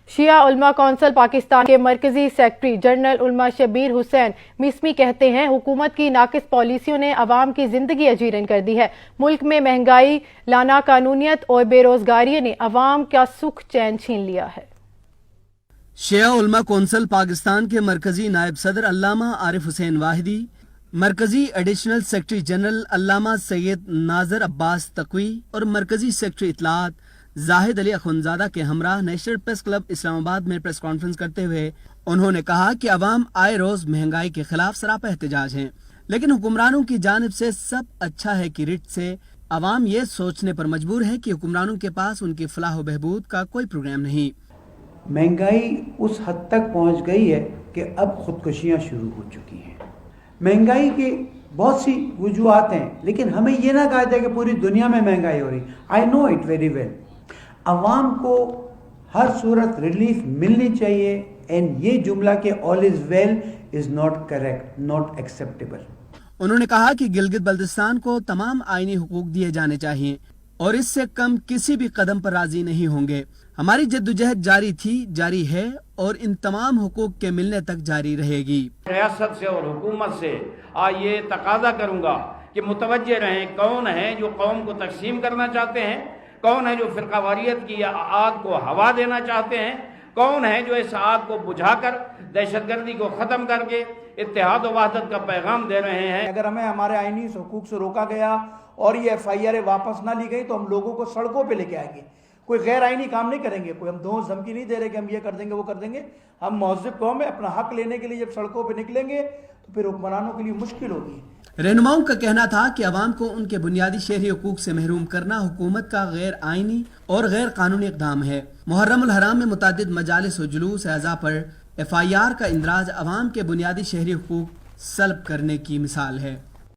شیعہ علماءکونسل پاکستان کے مرکزی secretary general علماء شبیر حسین میسمی کہتے ہیں حکومت کی ناقص پالیسیوں نے عوام کی زندگی اجیرن کر دی ہے۔ ملک میں مہنگائی، لانا قانونیت اور بے روزگاری نے عوام کا سکھ چین چھین لیا ہے۔ شیعہ علماءکونسل پاکستان کے مرکزی نائب صدر علامہ عارف حسین واحدی، مرکزی ایڈیشنل سیکرٹری جنرل علامہ سید ناظر عباس تقوی اور مرکزی سیکرٹری اطلاعات زاہد علی اخونزادہ کے ہمراہ نیشنل پریس کلب اسلام آباد میں پریس کانفرنس کرتے ہوئے انہوں نے کہا کہ عوام آئے روز مہنگائی کے خلاف سراپا احتجاج ہیں، لیکن حکمرانوں کی جانب سے سب اچھا ہے کی رٹ سے عوام یہ سوچنے پر مجبور ہے کہ حکمرانوں کے پاس ان کی فلاح و بہبود کا کوئی پروگرام نہیں۔ مہنگائی اس حد تک پہنچ گئی ہے کہ اب خودکشیاں شروع ہو چکی ہیں۔ مہنگائی کی بہت سی وجوہات ہیں، لیکن ہمیں یہ نہ کہا جائے کہ پوری دنیا میں مہنگائی ہو رہی۔ آئی نو اٹ ویری ویل۔ عوام کو ہر صورت ریلیف ملنی چاہیے، اینڈ یہ جملہ کہ all is well is not correct, not acceptable. انہوں نے کہا کہ گلگت بلتستان کو تمام آئینی حقوق دیے جانے چاہیے اور اس سے کم کسی بھی قدم پر راضی نہیں ہوں گے۔ ہماری جدوجہد جاری تھی، جاری ہے اور ان تمام حقوق کے ملنے تک جاری رہے گی۔ ریاست سے اور حکومت سے یہ تقاضا کروں گا کہ متوجہ رہیں کون ہیں جو قوم کو تقسیم کرنا چاہتے ہیں، کون ہے جو فرقہ واریت کی آگ کو ہوا دینا چاہتے ہیں، کون ہے جو اس آگ کو بجھا کر دہشت گردی کو ختم کر کے اتحاد و وحدت کا پیغام دے رہے ہیں۔ اگر ہمیں ہمارے آئینی حقوق سے روکا گیا اور یہ FIR واپس نہ لی گئی تو ہم لوگوں کو سڑکوں پہ لے کے آئیں گے۔ کوئی غیر آئینی کام نہیں کریں گے، کوئی ہم دھمکی نہیں دے رہے کہ ہم یہ کر دیں گے وہ کر دیں گے۔ ہم مہذب قوم ہے، اپنا حق لینے کے لیے جب سڑکوں پہ نکلیں گے تو پھر حکمرانوں کے لیے مشکل ہوگی۔ رہنماؤں کا کہنا تھا کہ عوام کو ان کے بنیادی شہری حقوق سے محروم کرنا حکومت کا غیر آئینی اور غیر قانونی اقدام ہے۔ محرم الحرام میں متعدد مجالس و جلوس اعضاء پر FIR کا اندراج عوام کے بنیادی شہری حقوق سلب کرنے کی مثال ہے۔